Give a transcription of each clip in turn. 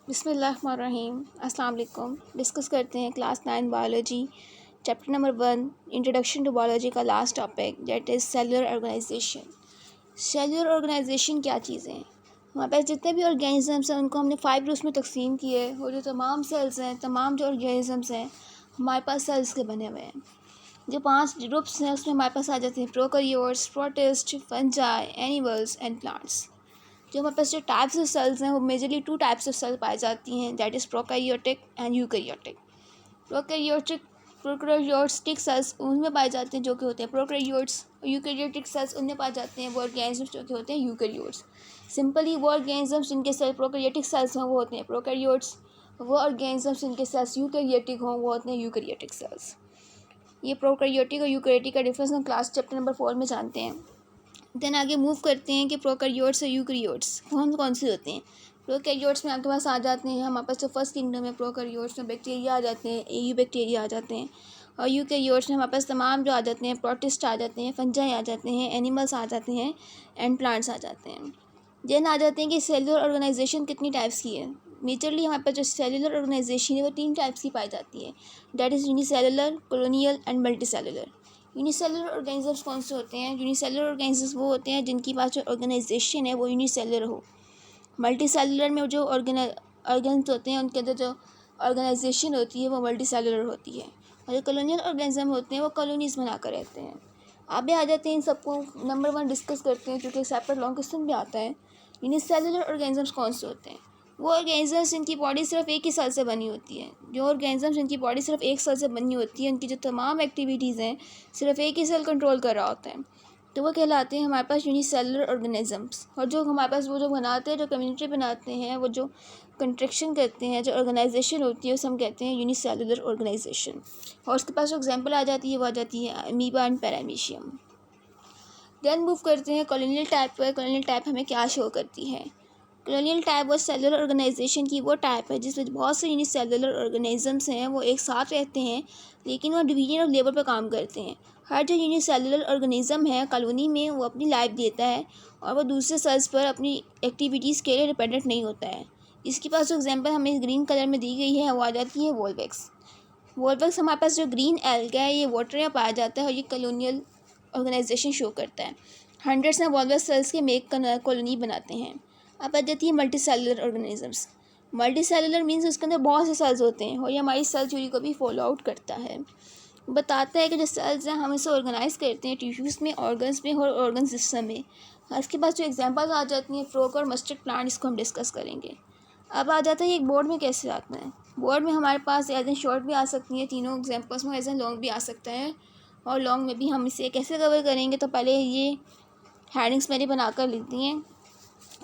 बिस्मिल्लाहिर्रहमानिर्रहीम। अस्सलाम वालेकुम। डिस्कस करते हैं class 9 biology chapter number 1 introduction to biology का last topic that is cellular organisation. Cellular organisation क्या चीज़ें हैं? हमारे पास जितने भी ऑर्गेनिजम्स हैं उनको हमने 5 ग्रुप्स में तकसीम किए है और जो तमाम सेल्स हैं, तमाम जो ऑर्गेनिजम्स हैं हमारे पास सेल्स के बने हुए हैं। जो 5 ग्रुप्स हैं उसमें हमारे पास आ जाते हैं prokaryotes, protist, fungi, animals and plants. जो हमारे पास जो टाइप्स ऑफ सेल्स हैं वो मेजरली 2 टाइप्स ऑफ सेल पाई जाती हैं, that is prokaryotic and eukaryotic. Prokaryotic cells उनमें पाए जाते हैं जो कि होते हैं प्रोकैरियोट्स, और यूकैरियोटिक सेल्स उनमें पाए जाते हैं वो ऑर्गेनिजम्स जो कि होते हैं यूकैरियोट्स। सिंपली वो ऑर्गेनिजम्स जिनके सेल प्रोकैरियोटिक सेल्स हों वो होते हैं प्रोकैरियोट्स, वो ऑर्गेनिजम्स जिनके सेल्स यूकैरियोटिक हों वो होते हैं यूकैरियोटिक सेल्स। ये प्रोकैरियोटिक और यूकैरियोटिक का डिफरेंस हम क्लास चैप्टर नंबर 4 में जानते हैं। देन आगे मूव करते हैं कि प्रोकैरियोट्स और यूकैरियोट्स कौन कौन से होते हैं। प्रोकैरियोट्स में आपके पास आ जाते हैं, हमारे पास जो फर्स्ट किंगडम है प्रोकैरियोट्स में बैक्टीरिया आ जाते हैं, एयू बैक्टीरिया आ जाते हैं। और यूकैरियोट्स में हमारे पास तमाम जो आ जाते हैं प्रोटिस्ट आ जाते हैं, फंजाई आ जाते हैं, एनिमल्स आ जाते हैं एंड प्लांट्स आ जाते हैं। देन आ जाते हैं कि सेलुलर ऑर्गेनाइजेशन कितनी टाइप्स की है। मेजरली हमारे पास जो सेलुलर ऑर्गेनाइजेशन है वो 3 टाइप्स की पाई जाती है, that is unicellular, colonial and multicellular. Unicellular organisms कौन से होते हैं? यूनिसेलुलर ऑर्गेनिजम्स वो होते हैं जिनकी पास जो ऑर्गेनाइजेशन है वो यूनिसेलुलर हो। मल्टीसेलुलर में जो ऑर्गेन्स होते हैं उनके अंदर जो ऑर्गेनाइजेशन होती है वो मल्टीसेलुलर होती है। और जो कॉलोनियल ऑर्गेनिज्म होते हैं वो कॉलोनीज बनाकर रहते हैं। आगे आ जाते हैं, इन सबको नंबर 1 डिस्कस करते हैं क्योंकि सेपरेट लॉन्ग क्वेश्चन भी आता है। यूनिसेलुलर ऑर्गेनिजम्स कौन से होते हैं? वो ऑर्गेनिजम्स जिनकी बॉडी सिर्फ एक ही सेल से बनी होती है। जो ऑर्गेनिजम्स जिनकी बॉडी सिर्फ एक सेल से बनी होती है उनकी जो तमाम एक्टिविटीज़ हैं सिर्फ एक ही सेल कंट्रोल कर रहा होता है, तो वो कहलाते हैं हमारे पास यूनिसेलुलर ऑर्गेनिजम्स। और जो हमारे पास वो जो बनाते हैं, जो कम्युनिटी बनाते हैं, वो जो कंट्रैक्शन करते हैं, जो ऑर्गेनाइजेशन होती है उसे हम कहते हैं यूनिसेलुलर ऑर्गेनाइजेशन। और उसके पास जो एग्जांपल आ जाती है वो आ जाती है amoeba and paramecium. Then move करते हैं कॉलोनियल टाइप पर। कॉलोनियल टाइप हमें क्या शो करती है? कॉलोनियल टाइप वो सेलुलर ऑर्गेनाइजेशन की वो टाइप है जिसमें बहुत से यूनिसेलुलर ऑर्गेनिजम्स हैं, वो एक साथ रहते हैं लेकिन वो डिवीजन और लेबर पर काम करते हैं। हर जो यूनिसेलुलर ऑर्गेनिज्म है कॉलोनी में वो अपनी लाइफ देता है और वो दूसरे सेल्स पर अपनी एक्टिविटीज़ के लिए डिपेंडेंट नहीं होता है। इसके पास जो एग्जांपल हमें ग्रीन कलर में दी गई है वो आ जाती है वोल्वेक्स। वोल्वेक्स हमारे पास जो ग्रीन एल्गा है ये वाटर में पाया जाता है और ये कॉलोनियल ऑर्गेनाइजेशन शो करता है। हंड्रेड्स में वोल्वेक्स सेल्स के मेक कॉलोनी बनाते हैं। अब आ जाती है multi cellular organisms. Multi cellular means उसके अंदर बहुत से सेल्स होते हैं और ये हमारी सेल थ्योरी को भी फॉलो आउट करता है। बताता है कि जो सेल्स हैं हम इसे ऑर्गेनाइज करते हैं टिश्यूज़ में, ऑर्गन्स में और ऑर्गन सिस्टम में। इसके बाद जो एग्जांपल्स आ जाती हैं फ्रोग और मस्टर्ड प्लांट, इसको हम डिस्कस करेंगे। अब आ जाता है एक बोर्ड में कैसे आता है। बोर्ड में हमारे पास एज ए शॉर्ट भी आ सकती हैं तीनों एग्जांपल्स में, एज ए लॉन्ग भी आ सकता है। और लॉन्ग में भी हम इसे कैसे कवर करेंगे, तो पहले ये हेडिंग्स मैंने बना कर लिख दी हैं।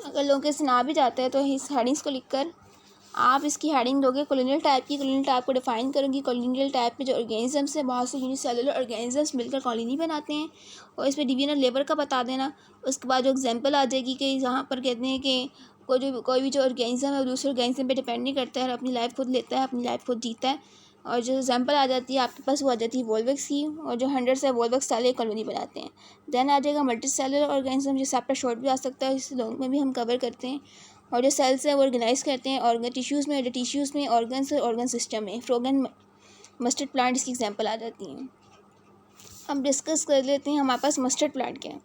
अगर लोगों से ना भी जाता है तो इस हेडिंग्स को लिखकर आप इसकी हेडिंग दोगे कॉलोनियल टाइप की। कॉलोनियल टाइप को डिफाइन करूँगी। कॉलोनियल टाइप में जो ऑर्गेनिजम्स है बहुत से यूनिसेलुलर ऑर्गेनिजम्स मिलकर कॉलोनी बनाते हैं और इसमें डिवीजन और लेबर का बता देना। उसके बाद जो एग्जांपल आ जाएगी कि यहाँ पर कहते हैं कि कोई भी जो ऑर्गेनिज्म है वो दूसरे ऑर्गेनिज्म पे डिपेंड नहीं करता है और अपनी लाइफ खुद लेता है, अपनी लाइफ खुद जीता है। और जो एग्जांपल आ जाती है आपके पास वो आ जाती है वोल्वेक्स की, और जो हंड्रेड्स है वोल्वेक्स साले कॉलोनी बनाते हैं। देन आ जाएगा मल्टी सेलुलर ऑर्गेनिज्म, जिससे आपका शॉर्ट भी आ सकता है, इस लॉन्ग में भी हम कवर करते हैं। और जो सेल्स हैं वो ऑर्गेनाइज करते हैं ऑर्गन टिश्यूज़ में, जो टिश्यूज़ में ऑर्गन्स और ऑर्गन सिस्टम में। फ्रोगन मस्टर्ड प्लांट इसकी एग्जांपल आ जाती हैं। अब डिस्कस कर लेते हैं हमारे पास मस्टर्ड प्लांट क्या है।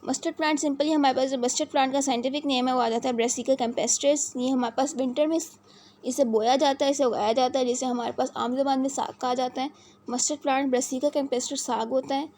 मस्टर्ड प्लांट सिंपली हमारे पास जो मस्टर्ड प्लांट का साइंटिफिक नेम है वो आ जाता है ब्रासिका कैम्पेस्ट्रिस। ये हमारे पास विंटर में इसे बोया जाता है, इसे उगाया जाता है, जिसे हमारे पास आम ज़बान में साग कहा जाता है। मस्टर्ड प्लांट ब्रासिका कैम्पेस्ट्रिस साग होता है।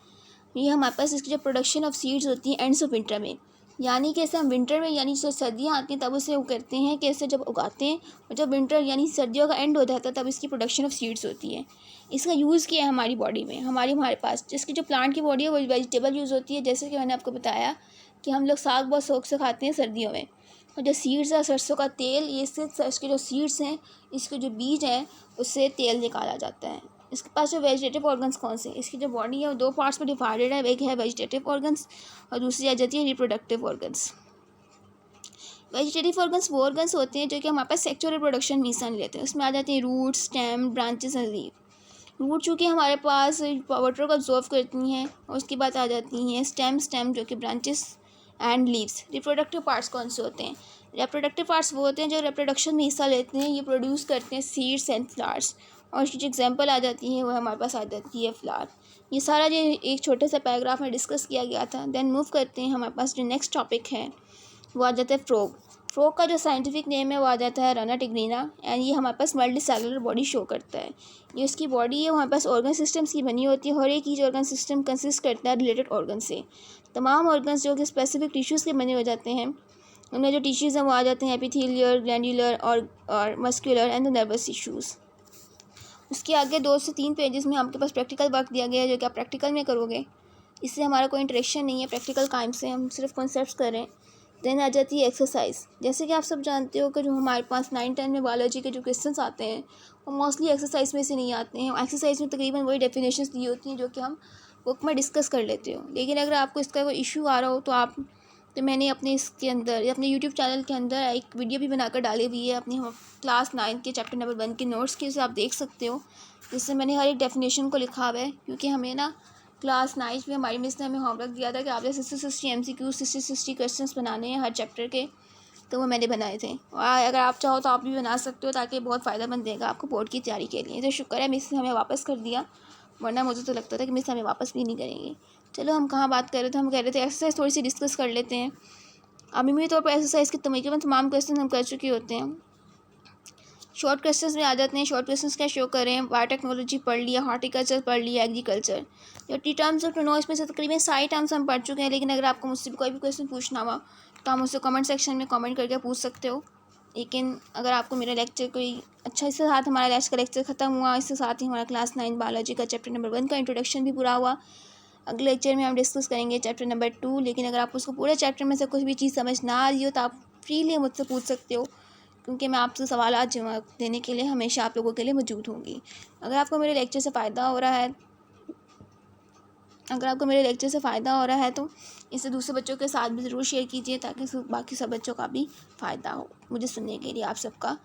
ये हमारे पास इसकी जो प्रोडक्शन ऑफ सीड्स होती है एंड्स ऑफ विंटर में, यानी कि इसे हम विंटर में यानी जब सर्दियाँ आती हैं तब उसे वो करते हैं कि इसे जब उगाते हैं, और जब विंटर यानी सर्दियों का एंड हो जाता है तब इसकी प्रोडक्शन ऑफ सीड्स होती है। इसका यूज़ किया है हमारी बॉडी में, हमारे पास जिसकी जो प्लांट की बॉडी है वो वेजिटेबल यूज़ होती है। जैसे कि मैंने आपको बताया कि हम लोग साग बहुत शौक से खाते हैं सर्दियों में। और जो सीड्स है सरसों का तेल, ये इससे इसके जो सीड्स हैं, इसके जो बीज हैं उससे तेल निकाला जाता है। इसके पास जो वेजिटेटिव ऑर्गन्स कौन से, इसकी जो बॉडी है वो 2 पार्ट्स में डिवाइडेड है। एक है वेजिटेटिव ऑर्गन्स और दूसरी आ जाती है रिप्रोडक्टिव ऑर्गन्स। वेजिटेटिव ऑर्गन्स वो ऑर्गन्स होते हैं जो कि हमारे पास सेक्सुअल रिप्रोडक्शन में हिस्सा नहीं लेते हैं। उसमें आ जाते हैं root, stem, branches and leave. Root चूँकि हमारे पास वाटर को ऑब्जॉर्व करती हैं, और उसके बाद आ जाती हैं स्टेम जो कि branches and leaves. Reproductive parts कौन से होते हैं? रिप्रोडक्टिव पार्ट्स वो होते हैं जो रिप्रोडक्शन में हिस्सा लेते हैं, ये प्रोड्यूस करते हैं सीड्स एंड फ्लावर्स। और इसकी जो एग्जांपल आ जाती है वो हमारे पास आ जाती है फ्लावर। ये सारा जो एक छोटे से पैराग्राफ में डिस्कस किया गया था। देन मूव करते हैं, हमारे पास जो नेक्स्ट टॉपिक है वो आ जाता है फ्रॉग। फ्रॉग का जो साइंटिफिक नेम है वो आ जाता है रना टिग्रीना एंड ये हमारे पास मल्टी सेलुलर बॉडी शो करता है। ये उसकी बॉडी है, हमारे पास ऑर्गन सिस्टम्स की बनी होती है। हर एक चीज़ ऑर्गन सिस्टम कंसिस्ट करता है रिलेटेड ऑर्गन से। तमाम ऑर्गन्स जो कि स्पेसिफिक टिश्यूज़ के बने हो जाते हैं, उनमें जो टिश्यूज़ हैं वो आ जाते हैं एपिथेलियल, ग्लैंडुलर और muscular and the nervous tissues. उसके आगे 2 से 3 पेजेस में आपके पास प्रैक्टिकल वर्क दिया गया है जो कि आप प्रैक्टिकल में करोगे। इससे हमारा कोई इंटरेक्शन नहीं है प्रैक्टिकल काम से, हम सिर्फ कॉन्सेप्ट्स कर रहे हैं। देन आ जाती है एक्सरसाइज। जैसे कि आप सब जानते हो कि जो हमारे पास 9-10 में बायोलॉजी के जो क्वेश्चंस आते हैं वो मोस्टली एक्सरसाइज में से नहीं आते हैं। एक्सरसाइज में तकरीबन वही डेफिनेशंस दी होती हैं जो कि हम बुक में डिस्कस कर लेते हो। लेकिन अगर आपको इसका कोई इशू आ रहा हो तो मैंने अपने इसके अंदर अपने यूट्यूब चैनल के अंदर एक वीडियो भी बनाकर डाली हुई है अपनी क्लास 9 के चैप्टर नंबर 1 के नोट्स की, उसे आप देख सकते हो, जिससे मैंने हर एक डेफिनेशन को लिखा हुआ है। क्योंकि हमें ना क्लास 9 में हमारी मिस ने हमें होमवर्क दिया था कि आपने 60 MCQ 60 क्वेश्चन बनाने हैं हर चैप्टर के, तो वो मैंने बनाए थे। और अगर आप चाहो तो आप भी बना सकते हो, ताकि बहुत फ़ायदेमंद देगा आपको बोर्ड की तैयारी के लिए। तो शुक्र है मिस ने हमें वापस कर दिया, वरना मुझे तो लगता था कि मिस हमें वापस भी नहीं करेंगे। चलो हम कहाँ बात कर रहे थे, हम कह रहे थे एक्सरसाइज थोड़ी सी डिस्कस कर लेते हैं। अमीमी तौर पर एक्सरसाइज के तकरीबन तमाम क्वेश्चन हम कर चुके होते हैं। शॉर्ट क्वेश्चंस में आ जाते हैं। शॉर्ट क्वेश्चंस क्या शो करें, बायोटेक्नोलॉजी पढ़ लिया, हॉर्टिकल्चर पढ़ लिया, एग्रीकल्चर, जो टी टर्म्स ऑफ टू नो, इसमें से तकरीबन सारी टर्म्स हम पढ़ चुके हैं। लेकिन अगर आपको मुझसे कोई भी क्वेश्चन पूछना हुआ तो आप मुझसे कमेंट सेक्शन में कमेंट करके पूछ सकते हो। लेकिन अगर आपको मेरा लेक्चर कोई अच्छा, इसके साथ हमारा आज का लेक्चर ख़त्म हुआ। इसके साथ ही हमारा क्लास 9 बायोलॉजी का चैप्टर नंबर 1 का इंट्रोडक्शन भी पूरा हुआ। अगले लेक्चर में हम डिस्कस करेंगे चैप्टर नंबर 2। लेकिन अगर आप उसको पूरे चैप्टर में से कुछ भी चीज़ समझ ना आ रही हो तो आप फ्रीली मुझसे पूछ सकते हो, क्योंकि मैं आपसे सवाल जवाब देने के लिए हमेशा आप लोगों के लिए मौजूद होंगी। अगर आपको मेरे लेक्चर से फ़ायदा हो रहा है तो इसे दूसरे बच्चों के साथ भी ज़रूर शेयर कीजिए, ताकि बाकी सब बच्चों का भी फ़ायदा हो। मुझे सुनने के लिए आप सबका